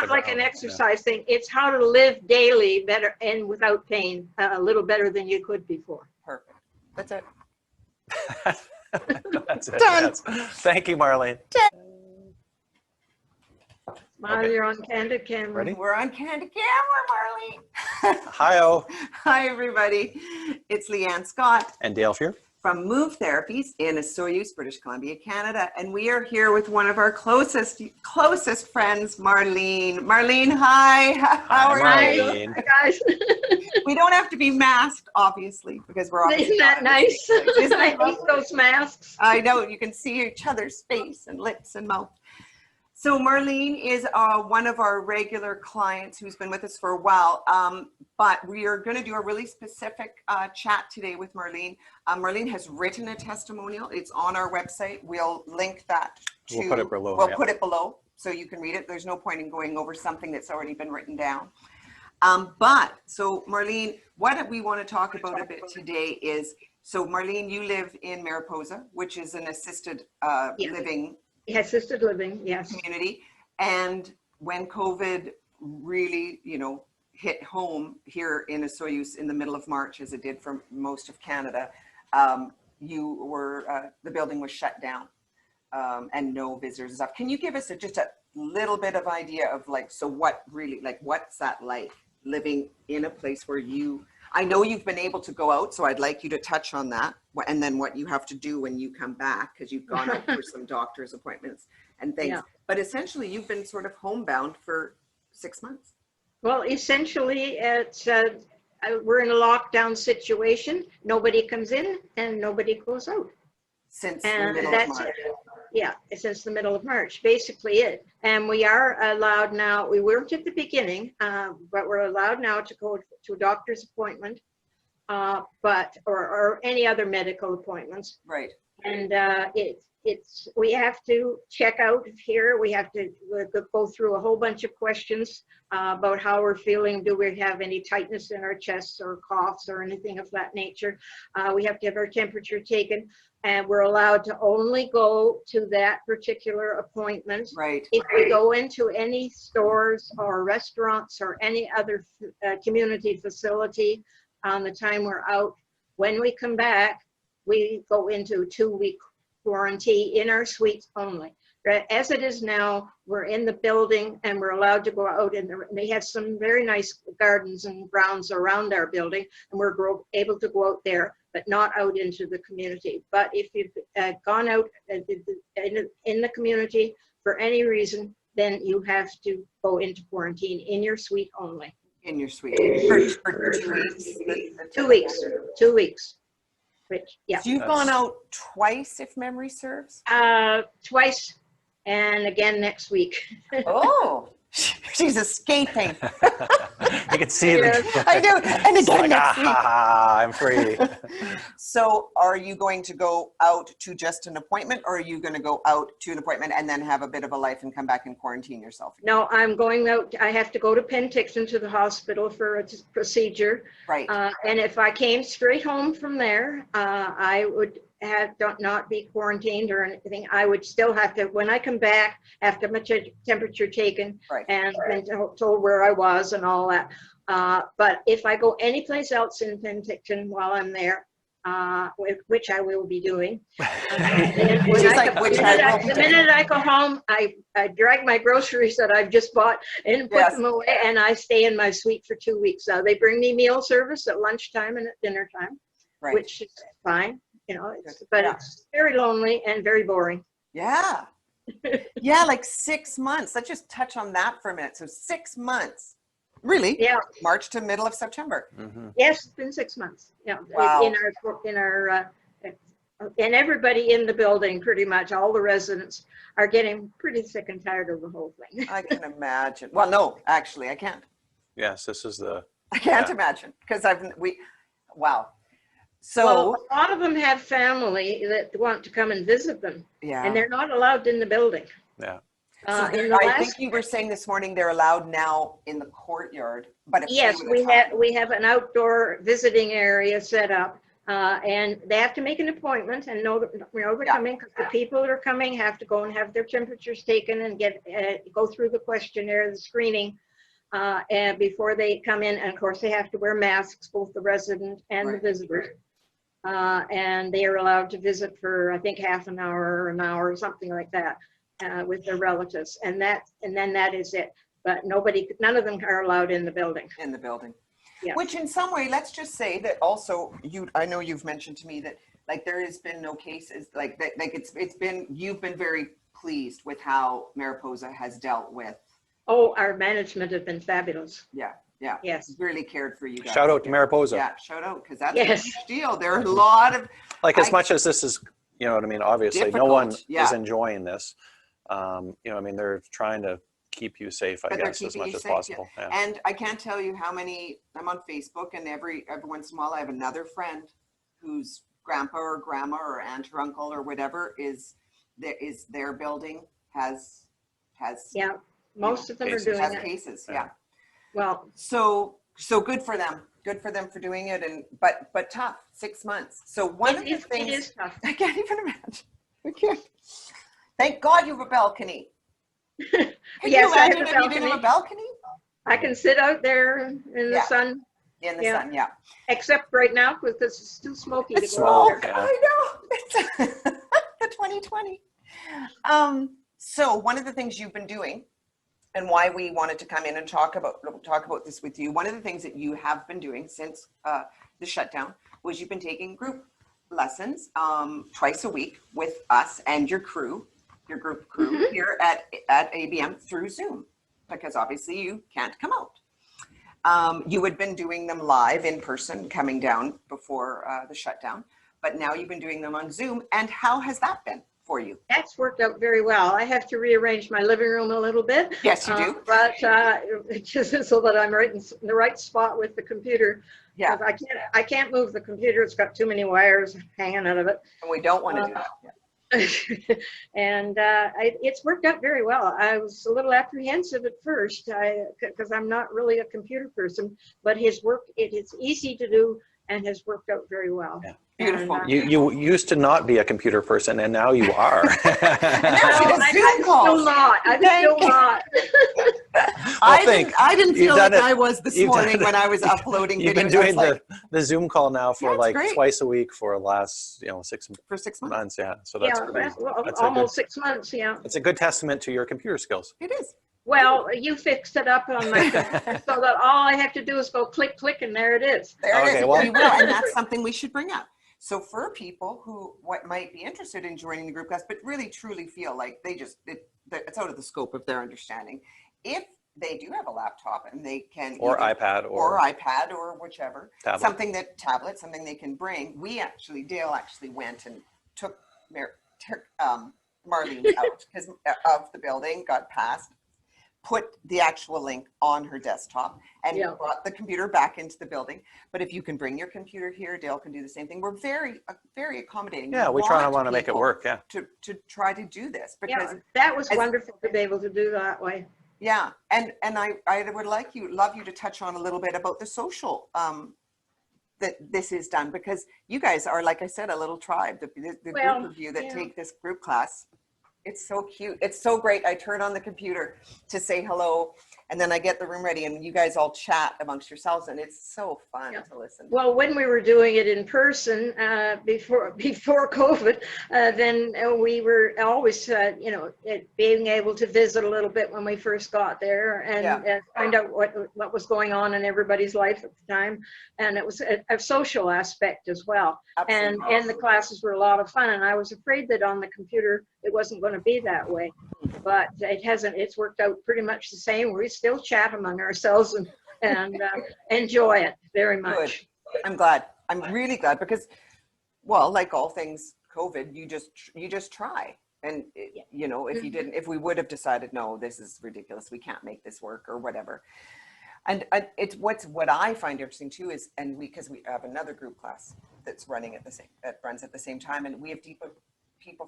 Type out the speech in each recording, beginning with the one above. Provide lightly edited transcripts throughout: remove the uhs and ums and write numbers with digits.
not like an exercise thing. It's how to live daily better and without pain, a little better than you could before. Perfect. That's it. That's it. Done. Yes. Thank you, Marlene. Smile, you're on candid camera. Ready? We're on candid camera, Marlene. Hi-oh. Hi, everybody. It's Leanne Scott And Dale here. from MOVE Therapies in Soyuz, British Columbia, Canada. And we are here with one of our closest friends, Marlene. Marlene, hi. How are Marlene. you? Hi, guys. We don't have to be masked, obviously, because we're obviously Isn't that nice? Isn't I that hate those masks. I know, you can see each other's face and lips and mouth. So Marlene is one of our regular clients who's been with us for a while, but we are going to do a really specific chat today with Marlene. Marlene has written a testimonial. It's on our website. We'll link that to, We'll put it below. We'll put it below so you can read it. There's no point in going over something that's already been written down. So Marlene, what we want to talk about a bit today is, so Marlene, you live in Mariposa, which is an assisted living Assisted living, yes. community. And when COVID really, hit home here in Soyuz in the middle of March, as it did for most of Canada, you were, the building was shut down and no visitors and stuff. Can you give us just a little bit of idea of so what really, what's that like living in a place where I know you've been able to go out, so I'd like you to touch on that, and then what you have to do when you come back, because you've gone out for some doctor's appointments and things. Yeah. But essentially, you've been sort of homebound for 6 months. Well, essentially, it's we're in a lockdown situation. Nobody comes in and nobody goes out. Since the middle of March. Yeah, since the middle of March, basically it. And we are allowed now, we weren't at the beginning, but we're allowed now to go to a doctor's appointment, or any other medical appointments. Right. And we have to check out here. We have to go through a whole bunch of questions about how we're feeling. Do we have any tightness in our chests or coughs or anything of that nature? We have to have our temperature taken. And we're allowed to only go to that particular appointment. Right. If we go into any stores or restaurants or any other community facility on the time we're out, when we come back, we go into a 2-week quarantine in our suites only. As it is now, we're in the building and we're allowed to go out, and they have some very nice gardens and grounds around our building, and we're able to go out there, but not out into the community. But if you've gone out in the community for any reason, then you have to go into quarantine in your suite only. In your suite for 2 weeks. 2 weeks. 2 weeks. Which, yeah. So you've gone out twice, if memory serves? Twice, and again next week. Oh, she's escaping. You can see the I do, and again next week. I'm free. So are you going to go out to just an appointment, or are you going to go out to an appointment and then have a bit of a life and come back and quarantine yourself? No, I'm going out. I have to go to Penticton to the hospital for a procedure. Right. And if I came straight home from there, I would not be quarantined or anything. I would still have to, when I come back, have to have my temperature taken, right, and told where I was and all that. But if I go anyplace else in Penticton while I'm there, which I will be doing, the minute I go home, I drag my groceries that I've just bought and put them away, and I stay in my suite for 2 weeks. They bring me meal service at lunchtime and at dinner time, right, which is fine. But it's very lonely and very boring. Yeah. Yeah, like 6 months. Let's just touch on that for a minute. So 6 months. Really? Yeah. March to middle of September. Mm-hmm. Yes, it's been 6 months. Yeah. Wow. And everybody in the building, pretty much all the residents, are getting pretty sick and tired of the whole thing. I can imagine. Well, no, actually, I can't. Yes, this is I can't imagine, because wow. So a lot of them have family that want to come and visit them. Yeah. And they're not allowed in the building. Yeah. So I think you were saying this morning they're allowed now in the courtyard, but yes, we have an outdoor visiting area set up, And they have to make an appointment and know that they're coming, because the people that are coming have to go and have their temperatures taken and go through the questionnaire, the screening, and before they come in. And of course, they have to wear masks, both the resident and the visitors. And they are allowed to visit for, I think, half an hour or an hour or something like that, with their relatives. And then that is it. But none of them are allowed in the building. In the building. Yeah. Which in some way, let's just say that also I know you've mentioned to me that like there has been no cases like that, like you've been very pleased with how Mariposa has dealt with. Oh, our management have been fabulous. Yeah. Yes. Really cared for you guys. Shout out to Mariposa. Yeah, shout out, because that's a huge deal. There are a lot of like, as much as this is, you know what I mean, obviously no one difficult, is enjoying this. You know, I mean, they're trying to keep you safe, I guess, as much as possible. Yeah. And I can't tell you how many, I'm on Facebook, and every once in a while I have another friend whose grandpa or grandma or aunt or uncle or whatever is their building has Most of them are doing it. Cases. Well, so good for them. Good for them for doing it, and but tough. 6 months. So one of the things, it is tough. I can't even imagine. I can't. Thank God you have a balcony. Yes, I have a if you didn't have a balcony? I can sit out there in the sun. In the sun, Except right now, because it's too smoky to go smoke. out there. I know. The 2020. So one of the things you've been doing, and why we wanted to come in and talk about this with you, one of the things that you have been doing since the shutdown was you've been taking group lessons twice a week with us and your crew, your group crew here at ABM through Zoom, because obviously you can't come out. You had been doing them live in person, coming down before the shutdown, but now you've been doing them on Zoom. And how has that been for you? That's worked out very well. I have to rearrange my living room a little bit. Yes, you do. But just so that I'm right in the right spot with the computer. Yeah. I can't move the computer. It's got too many wires hanging out of it. And we don't want to do that. And it's worked out very well. I was a little apprehensive at first because I'm not really a computer person, but his work, it is easy to do and has worked out very well. Yeah. Beautiful. And, You used to not be a computer person, and now you are. I'm still not. I didn't feel like I was this morning when I was uploading videos. You've been doing the Zoom call now for like great. twice a week for the last 6 months. Yeah, so that's great. That's almost 6 months. Yeah, it's a good testament to your computer skills. It is. Well, you fixed it up on my computer so that all I have to do is go click, click, and there it is. There it is. Well, we will, and that's something we should bring up. So for people who might be interested in joining the group class, but really truly feel like it's out of the scope of their understanding, if they do have a laptop and they can, or iPad or whichever, tablet. something they can bring. Dale actually went and took Marlene out because of the building, got past, put the actual link on her desktop and brought the computer back into the building. But if you can bring your computer here, Dale can do the same thing. We're very, very accommodating. Yeah, we want to make it work. Yeah. To try to do this, because that was wonderful to be able to do that way. Yeah, and I would love you to touch on a little bit about the social that this is done, because you guys are, like I said, a little tribe. The group of you that take this group class. It's so cute. It's so great. I turn on the computer to say hello, and then I get the room ready, and you guys all chat amongst yourselves, and it's so fun to listen. Well, when we were doing it in person before COVID, then we were always, being able to visit a little bit when we first got there and find out what was going on in everybody's life at the time, and it was a social aspect as well. Absolutely. And the classes were a lot of fun, and I was afraid that on the computer it wasn't going to be that way, but it hasn't. It's worked out pretty much the same. We still chat among ourselves and enjoy it very much. Good. I'm glad. I'm really glad, because, well, like all things COVID, you just try. And if we would have decided, no, this is ridiculous, we can't make this work or whatever. And it's what I find interesting too is, because we have another group class that's runs at the same time, and we have people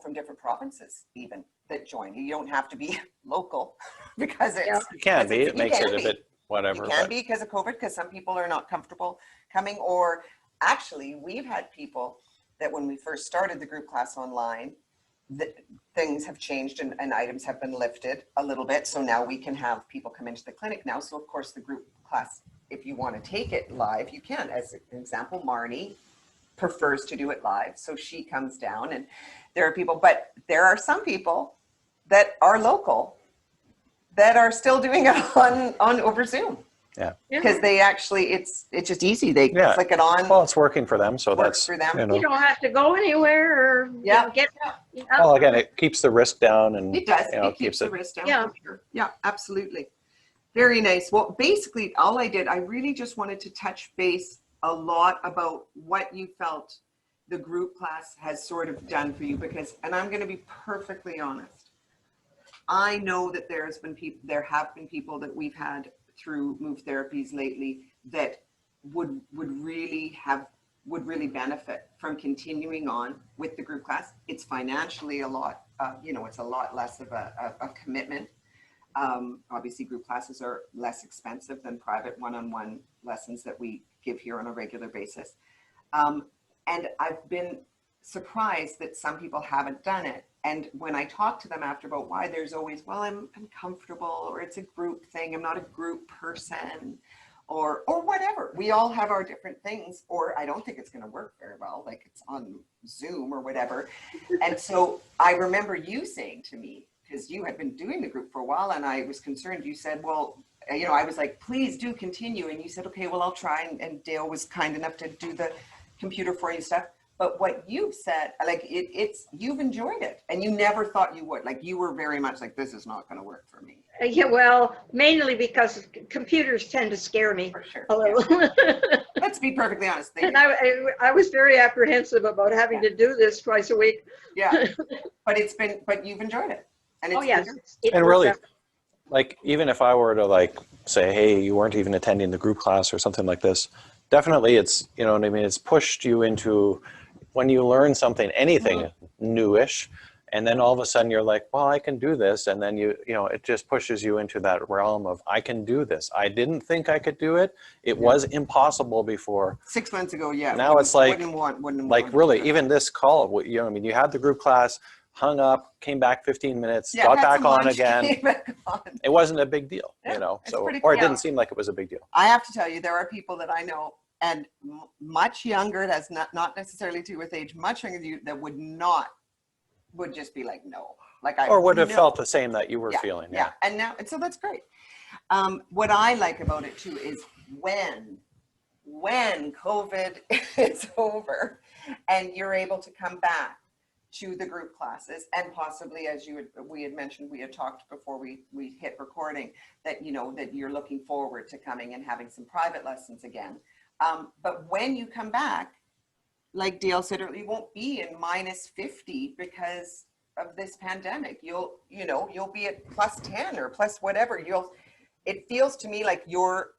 from different provinces even that join. You don't have to be local because it can be. It makes it a bit whatever. It can be because of COVID, because some people are not comfortable coming, or actually, we've had people that when we first started the group class online, things have changed and items have been lifted a little bit. So now we can have people come into the clinic now. So of course the group class, if you want to take it live, you can. As an example, Marnie prefers to do it live. So she comes down, and there are people, but there are some people that are local that are still doing it on over Zoom. Yeah. Because they actually, it's just easy. They click it on. Well, it's working for them, so that's for them. You know. You don't have to go anywhere or get. Well, again, it keeps the risk down, and it does. You know, it keeps the risk down. Yeah. For sure. Yeah, absolutely. Very nice. Well, basically, all I did, I really just wanted to touch base a lot about what you felt the group class has sort of done for you, because, and I'm going to be perfectly honest, I know that there have been people that we've had through MOVE Therapies lately that would really benefit from continuing on with the group class. It's financially a lot, it's a lot less of a commitment. Obviously group classes are less expensive than private one-on-one lessons that we give here on a regular basis. And I've been surprised that some people haven't done it. And when I talk to them after about why, there's always, well, I'm uncomfortable, or it's a group thing, I'm not a group person, or whatever. We all have our different things, or I don't think it's going to work very well, like it's on Zoom or whatever. And so I remember you saying to me, because you had been doing the group for a while and I was concerned, you said, well, I was like, please do continue. And you said, okay, well, I'll try. And Dale was kind enough to do the computer for you stuff. But what you've said, like you've enjoyed it, and you never thought you would. Like you were very much like, this is not going to work for me. Yeah, well, mainly because computers tend to scare me For sure. a little. Yeah. Let's be perfectly honest. And I was very apprehensive about having to do this twice a week. Yeah, but you've enjoyed it. And it's yes. And really, like, even if I were to like say, hey, you weren't even attending the group class or something like this, definitely it's, you know what I mean? It's pushed you into, when you learn something, anything newish, and then all of a sudden you're like, well, I can do this. And then it just pushes you into that realm of, I can do this. I didn't think I could do it. It was impossible before. 6 months ago. Yeah. Now it's like, wouldn't really, even this call, you had the group class, hung up, came back 15 minutes, got back on again. It wasn't a big deal, so, or it didn't seem like it was a big deal. I have to tell you, there are people that I know, and much younger, that's not necessarily to do with age, much younger than you, that would just be like, no, like or would have felt the same that you were feeling. Yeah. And so that's great. What I like about it too is when COVID is over and you're able to come back to the group classes, and possibly, as we had mentioned, we had talked before we hit recording, that that you're looking forward to coming and having some private lessons again. But when you come back, like Dale said earlier, you won't be in -50 because of this pandemic. You'll be at +10 or plus whatever. It feels to me like you're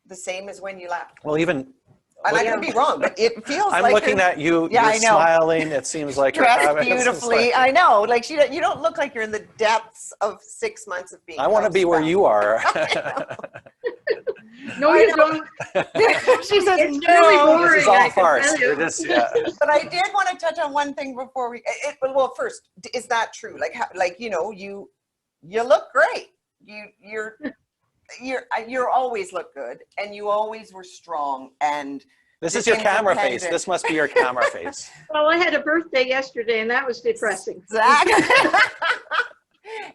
the same as when you left. Well, even, and I could be wrong, but it feels I'm like looking at you, yeah, you're I know. smiling. It seems like you're dressed having, beautifully. like, I know, like you don't look like you're in the depths of 6 months of being. I want to be where you are. No, you don't. She says, It's no. really boring. This is all I can farce. tell you. You're just, yeah. But I did want to touch on one thing before we. Well, first, is that true? Like you look great. You're always look good, and you always were strong. And This is your camera face. This must be your camera face. Well, I had a birthday yesterday, and that was depressing. Exactly.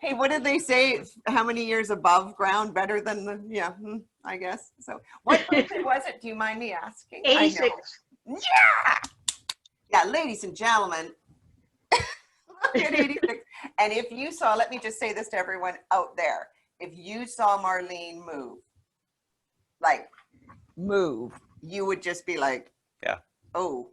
Hey, what did they say? How many years above ground better than the, I guess. So what birthday was it? Do you mind me asking? 86. Yeah, ladies and gentlemen, look at 86. And if you saw, let me just say this to everyone out there. If you saw Marlene move, you would just be like, yeah. Oh,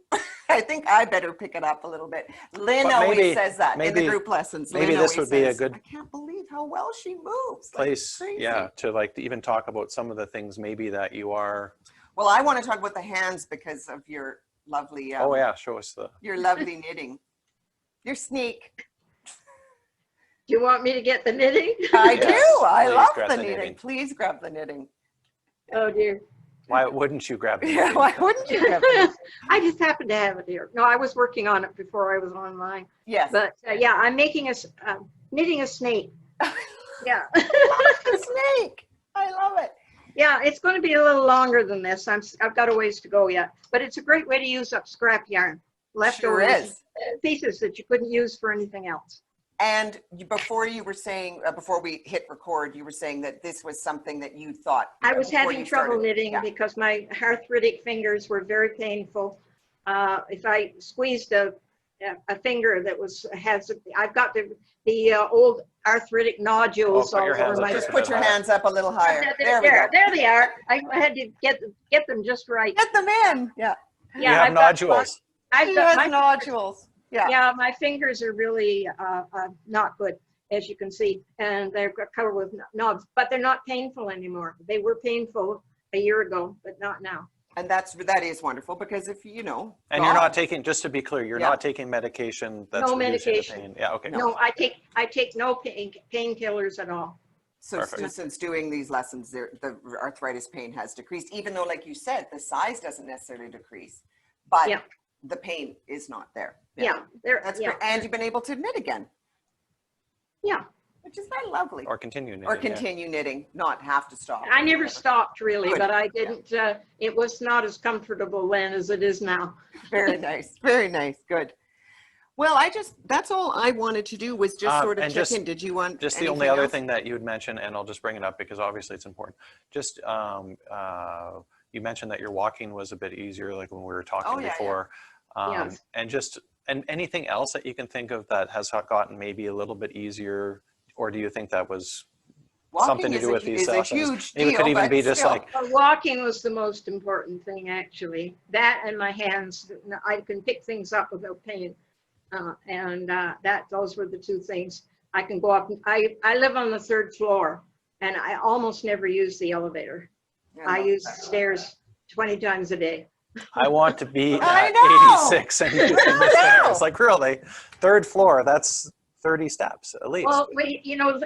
I think I better pick it up a little bit. Lynn always says that in the group lessons. Maybe this would be a good I can't believe how well she moves. place, to even talk about some of the things maybe that you are. Well, I want to talk about the hands because of your lovely. Show us your lovely knitting. Your sneak. Do you want me to get the knitting? I do. I love grab the the knitting. knitting. Please grab the knitting. Oh dear. Why wouldn't you grab the Yeah, why wouldn't you grab it? I just happened to have it here. No, I was working on it before I was online. Yes. But yeah, I'm making knitting a snake. Yeah. The snake. I love it. Yeah, it's going to be a little longer than this. I've got a ways to go yet. But it's a great way to use up scrap yarn. Sure Leftovers, is. pieces that you couldn't use for anything else. And before you were saying, before we hit record, you were saying that this was something that you thought. I was before having you trouble started. knitting Yeah. because my arthritic fingers were very painful. If I squeezed a finger that I've got the old arthritic nodules Oh, put all your over hands up my. just Just put your hands up a little higher. There we go. There they are. I had to get them just right. Get them in. Yeah. You have I've got nodules. I've She got has nodules. Yeah. Yeah, my fingers are really not good, as you can see, and they're covered with knobs, but they're not painful anymore. They were painful a year ago, but not now. And that is wonderful because if you know. And you're not taking, just to be clear, you're Yeah. not taking medication that's No reducing the medication. pain. Yeah, okay. No, I take no painkillers at all. So Perfect. since doing these lessons, the arthritis pain has decreased, even though, like you said, the size doesn't necessarily decrease, but Yeah. the pain is not there. Yeah, That's yeah. great. And you've been able to knit again, Yeah, which is very lovely. Or continue knitting. Or yeah. continue knitting, not have to stop. I never stopped really, Good. but I didn't. It was not as comfortable then as it is now. Very nice. Very nice. Good. Well, that's all I wanted to do was just sort of and check just- in. Did you want Just the only anything other else? thing that you would mention, and I'll just bring it up because obviously it's important. Just you mentioned that your walking was a bit easier, like when we were talking Oh, yeah, before. Yes. And anything else that you can think of that has gotten maybe a little bit easier, or do you think that was Walking something to is do a- with these is a sessions? huge Maybe it could deal, even but be just still. like, Walking was the most important thing, actually. That and my hands. I can pick things up without pain. Those were the two things. I can go up. I live on the 3rd floor, and I almost never use the elevator. I use the stairs 20 times a day. I want to be I at know. 86 and using the stairs. Like, really, 3rd floor, that's 30 steps at least. Well,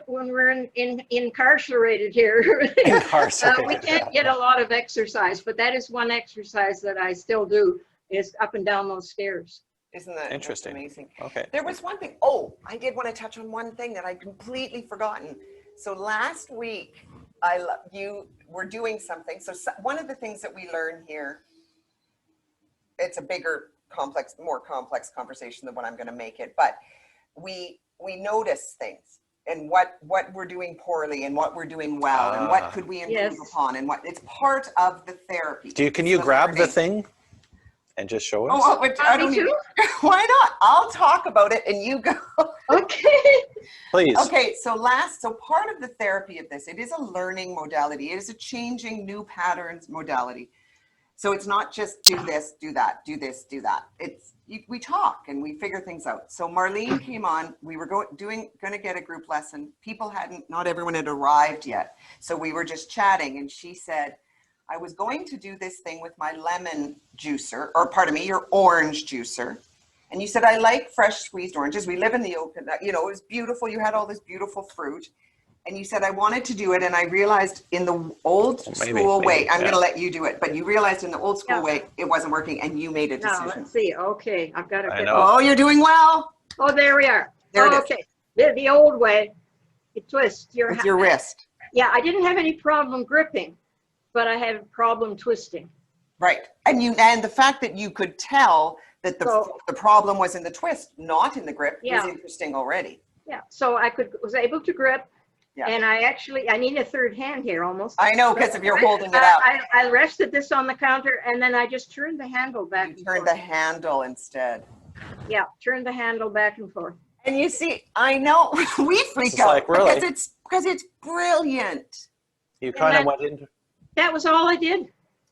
when we're incarcerated here, Incarcerated, we can't get a lot of exercise, but that is one exercise that I still do, is up and down those stairs. Isn't that Interesting. amazing? Okay. There was one thing. Oh, I did want to touch on one thing that I'd completely forgotten. So last week, you were doing something. So one of the things that we learn here, it's a bigger, more complex conversation than what I'm going to make it. But we notice things and what we're doing poorly and what we're doing well and what could we improve Yes. upon and what it's part of the therapy. Can you It's grab the learning. thing and just show us? Oh, I don't Me too? even, why not? I'll talk about it and you go. Okay. Please. Okay, so part of the therapy of this, it is a learning modality. It is a changing new patterns modality. So it's not just do this, do that, do this, do that. We talk and we figure things out. So Marlene came on, we were going to get a group lesson. Not everyone had arrived yet. So we were just chatting and she said, I was going to do this thing with my lemon juicer, or pardon me, your orange juicer. And you said, I like fresh squeezed oranges. We live in the open, it was beautiful. You had all this beautiful fruit. And you said, I wanted to do it. And I realized in the old school way, I'm going to let you do it. But you realized in the old school way, it wasn't working and you made a Now, decision. let's see. Okay, I've got to. I know. Oh, you're doing well. Oh, there we are. There it is. Okay. The old way, you twist your With your wrist. Yeah, I didn't have any problem gripping, but I had a problem twisting. Right. And the fact that you could tell that the problem was in the twist, not in the grip, is interesting already. Yeah, so was able to grip. Yeah. And I need a third hand here almost. I know, because if you're holding it up. I rested this on the counter and then I just turned the handle back. You turned the handle instead. Yeah, turned the handle back and forth. And you see, I know we freak out like, really? because it's brilliant. You kind of went into, That was all I did.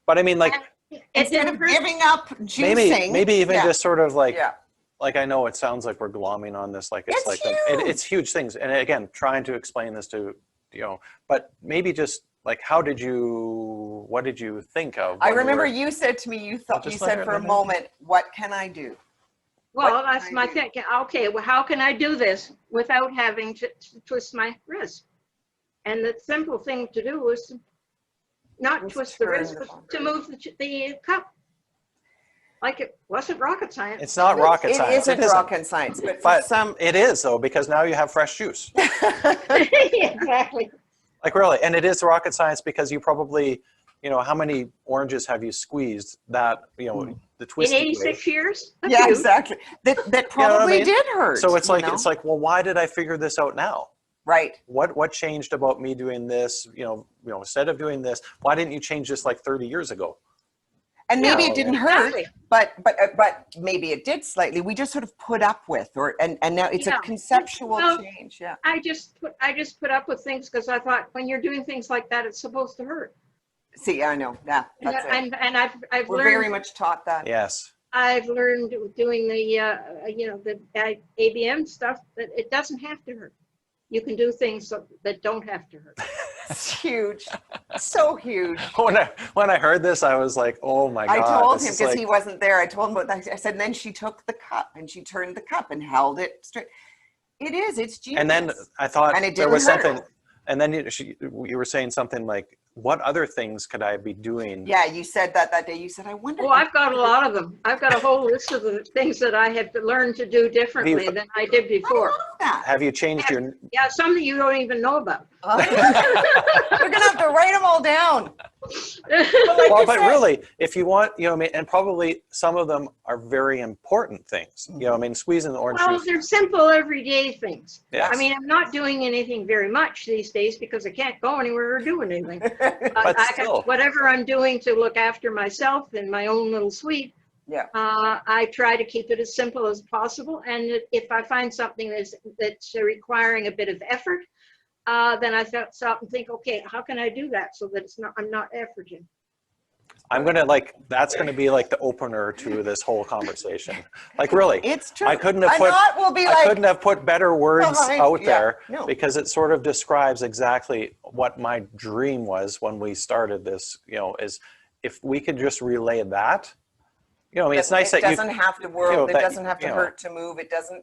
but I mean, like, It Instead didn't of hurt. giving up juicing. maybe even just sort of like, Yeah. like, I know it sounds like we're glomming on this, like it's like, huge. it's huge things. And again, trying to explain this to, but maybe just like, what did you think of? I when remember were- you said to me, you just said let for a her- moment, what can I do? Well, What that's can my I do? thinking. Okay, well, how can I do this without having to twist my wrist? And the simple thing to do was not Just twist the turn wrist, the but ball. to move the cup. Like it wasn't rocket science. It's not rocket science. It isn't rocket science, but for But some, it is though, because now you have fresh juice. Exactly. Like really, and it is rocket science because you probably, you know, how many oranges have you squeezed that, you know, the In twisty way. 86 years? A yeah, few. exactly. That You know what I probably mean? did hurt. So it's you like, know? well, why did I figure this out now? Right. What changed about me doing this? You know, instead of doing this, why didn't you change this like 30 years ago? And maybe Yeah, it didn't hurt, exactly. but maybe it did slightly. We just sort of put up with, and now it's Yeah. a conceptual Well, change. Yeah. I just put up with things because I thought when you're doing things like that, it's supposed to hurt. See, I know. Yeah, that's it. And I've We're learned. very much taught that. Yes. I've learned doing the you know, the ABM stuff that it doesn't have to hurt. You can do things that don't have to hurt. It's huge. So huge. When I heard this, I was like, oh my God. I told him this is because like- he wasn't there. I told him about that. I said, and then she took the cup and she turned the cup and held it straight. It's genius. And then I thought And it there didn't was hurt. something, and then you were saying something like, what other things could I be doing? Yeah, you said that day. You said, I wonder. Oh, I've got a lot of them. I've got a whole list of the things that I have learned to do differently than I did I before. love that. Have you changed your, Yeah, some that you don't even know about. We're gonna have to write them all down. well, but really, if you want, you know, what I mean, and probably some of them are very important things. You know, I mean, squeezing the orange Well, juice. they're simple everyday things. Yes. I mean, I'm not doing anything very much these days because I can't go anywhere or do anything. But still. Whatever I'm doing to look after myself in my own little suite, Yeah. I try to keep it as simple as possible. And if I find something that's requiring a bit of effort, then I stop and think, okay, how can I do that so that I'm not efforting? I'm going to that's going to be like the opener to this whole conversation. Like really, It's true. I couldn't have couldn't have put better words Behind- out yeah, there no. because it sort of describes exactly what my dream was when we started this, you know, is if we could just relay that, you know, I mean, it's nice it that doesn't have to work. you know, It that, doesn't have to you know, hurt to move. It doesn't.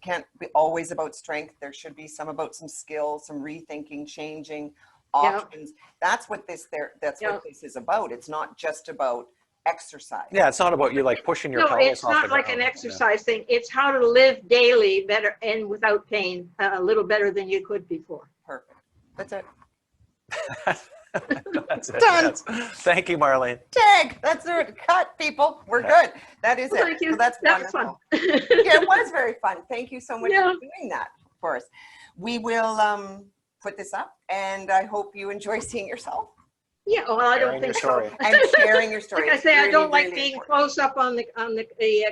Can't be always about strength. There should be some about some skill, some rethinking, changing options. That's what this what this is about. It's not just about exercise. Yeah, it's not about you like pushing your No, pelvis it's off not the like ground. an exercise thing. It's how to live daily better and without pain, a little better than you could before. Perfect. That's it. That's it. Done. Yes. Thank you, Marlene. Tag. That's it. Cut, people. We're good. That is Well, it. thank you. So that's That was wonderful. fun. Yeah, it was very fun. Thank you so much Yeah. for doing that for us. We will put this up, and I hope you enjoy seeing yourself Yeah, well, I don't Sharing your think so. story. and sharing your story. Like I It's say, I really, don't like really being important. close up on the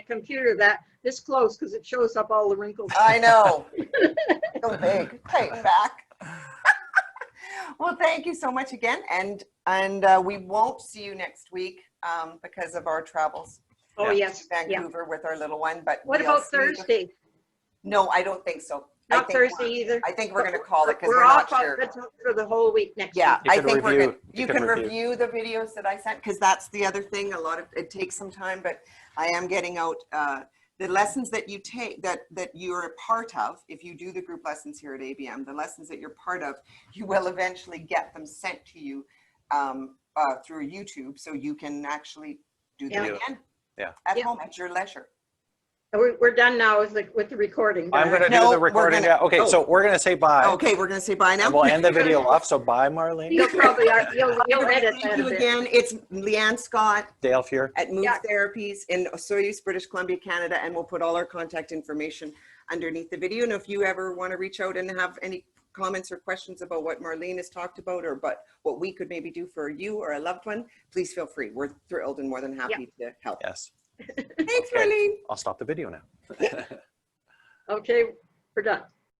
computer this close because it shows up all the wrinkles. I know. So big. Hey, back. Well, thank you so much again, and we won't see you next week because of our travels Oh, Yeah. yes. to Yeah. Vancouver with our little one. But What we'll about see you the- Thursday? No, I don't think so. I Not think Thursday we're- either. I think we're going to call it because We're we're not off sure. for the whole week next Yeah, week. You I can think we're review- good. you You can can review. review the videos that I sent because that's the other thing. It takes some time, but I am getting out the lessons that you take that you're a part of. If you do the group lessons here at ABM, the lessons that you're part of, you will eventually get them sent to you through YouTube, so you can actually do them Yeah. again. Yeah. At Yeah. home at your leisure. We're done now with the recording. I'm going to No, do the we're recording. gonna- Yeah. Okay, so we're going to say bye. Okay, we're going to say bye now. And we'll end the video off. So bye, Marlene. You'll probably you'll Everybody, edit thank that you a bit. again. It's Leanne Scott Dale Fuhr. at MOVE Yeah. Therapies in Osoyoos, British Columbia, Canada, and we'll put all our contact information underneath the video. And if you ever want to reach out and have any comments or questions about what Marlene has talked about or but what we could maybe do for you or a loved one, please feel free. We're thrilled and more than happy to help. Yes. Thanks, Okay. Marlene. I'll stop the video now. Okay, we're done.